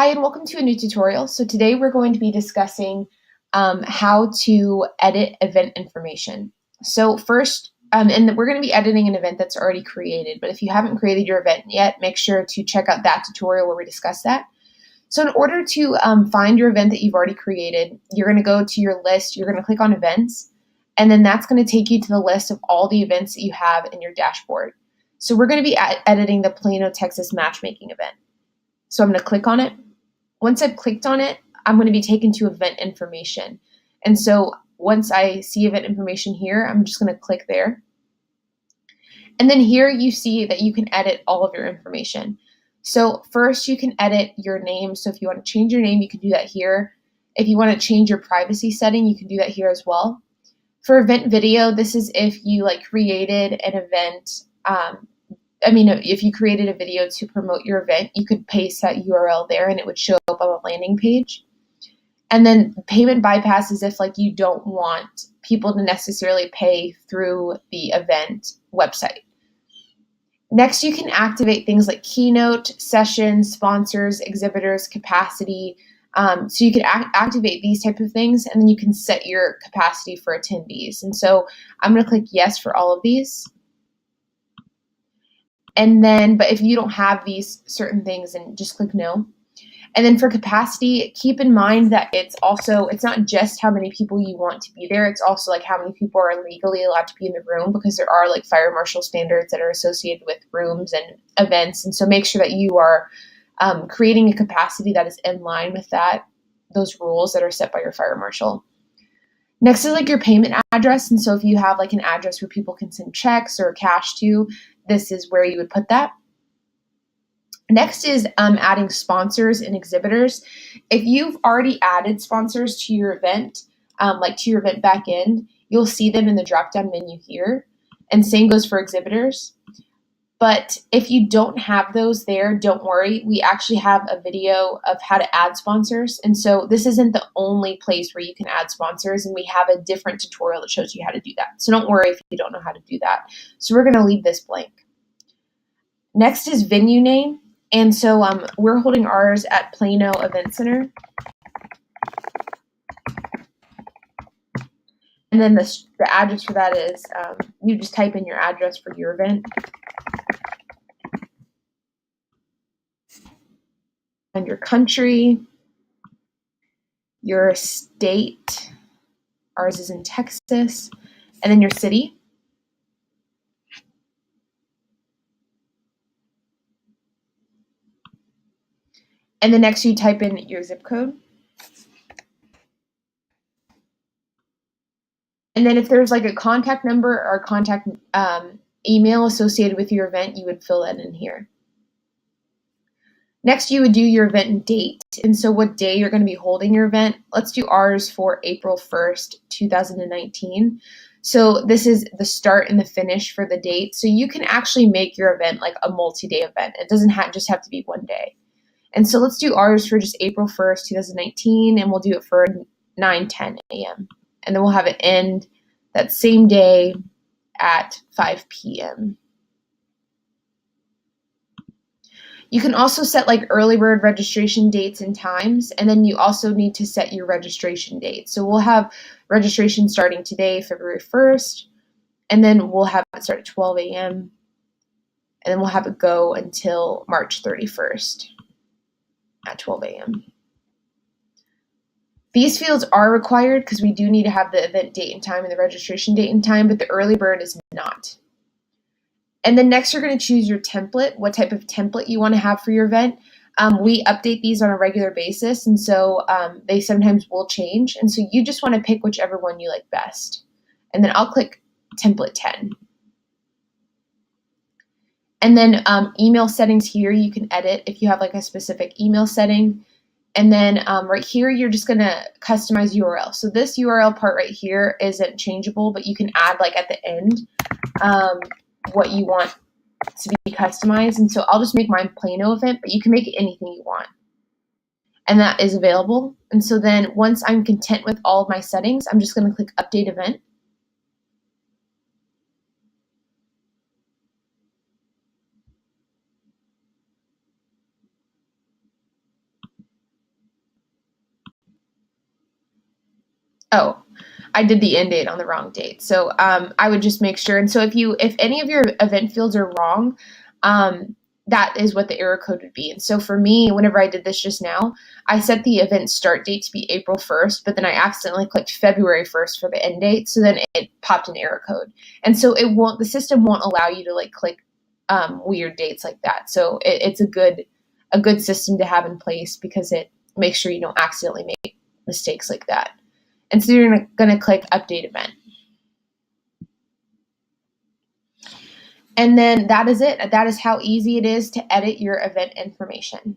Hi, and welcome to a new tutorial. So today we're going to be discussing how to edit event information. So first, and we're going to be editing an event that's already created, but if you haven't created your event yet, make sure to check out that tutorial where we discuss that. So in order to find your event that you've already created, you're going to go to your list, you're going to click on events, and then that's going to take you to the list of all the events that you have in your dashboard. So we're going to be editing the Plano, Texas matchmaking event. So I'm going to click on it. Once I've clicked on it, I'm going to be taken to event information. And so once I see event information here, I'm just going to click there. And then here you see that you can edit all of your information. So first you can edit your name. So if you want to change your name, you can do that here. If you want to change your privacy setting, you can do that here as well. For event video, this is if you created an event, if you created a video to promote your event, you could paste that URL there and it would show up on a landing page. And then payment bypass is if you don't want people to necessarily pay through the event website. Next, you can activate things like keynote, sessions, sponsors, exhibitors, capacity. So you can activate these type of things, and then you can set your capacity for attendees. And so I'm going to click yes for all of these. And then, but if you don't have these certain things, then just click no. And then for capacity, keep in mind that it's not just how many people you want to be there. It's also how many people are legally allowed to be in the room, because there are fire marshal standards that are associated with rooms and events. And so make sure that you are creating a capacity that is in line with those rules that are set by your fire marshal. Next is your payment address. And so if you have an address where people can send checks or cash to, this is where you would put that. Next is adding sponsors and exhibitors. If you've already added sponsors to your event, to your event backend, you'll see them in the drop-down menu here. And same goes for exhibitors. But if you don't have those there, don't worry. We actually have a video of how to add sponsors. And so this isn't the only place where you can add sponsors, and we have a different tutorial that shows you how to do that. So don't worry if you don't know how to do that. So we're going to leave this blank. Next is venue name. And so we're holding ours at Plano Event Center. And then the address for that is, you just type in your address for your event. And your country, your state, ours is in Texas, and then your city. And then next you type in your zip code. And then if there's a contact number or contact email associated with your event, you would fill that in here. Next, you would do your event date. And so what day you're going to be holding your event. Let's do ours for April 1st, 2019. So this is the start and the finish for the date. So you can actually make your event a multi-day event. It doesn't just have to be one day. And so let's do ours for just April 1st, 2019, and we'll do it for 9:10 a.m. And then we'll have it end that same day at 5 p.m. You can also set early bird registration dates and times, and then you also need to set your registration date. So we'll have registration starting today, February 1st, and then we'll have it start at 12 a.m., and then we'll have it go until March 31st at 12 a.m. These fields are required because we do need to have the event date and time and the registration date and time, but the early bird is not. And then next you're going to choose your template, what type of template you want to have for your event. We update these on a regular basis, and so they sometimes will change. And so you just want to pick whichever one you like best. And then I'll click template 10. And then email settings here you can edit if you have a specific email setting. And then right here, you're just going to customize URL. So this URL part right here isn't changeable, but you can add at the end what you want to be customized. And so I'll just make mine Plano event, but you can make it anything you want. And that is available. And so then once I'm content with all of my settings, I'm just going to click update event. Oh, I did the end date on the wrong date. So I would just make sure. And so if any of your event fields are wrong, that is what the error code would be. And so for me, whenever I did this just now, I set the event start date to be April 1st, but then I accidentally clicked February 1st for the end date. So then it popped an error code. And so the system won't allow you to like click weird dates like that. So it's a good system to have in place because it makes sure you don't accidentally make mistakes like that. And so you're going to click Update Event. And then that is it. That is how easy it is to edit your event information.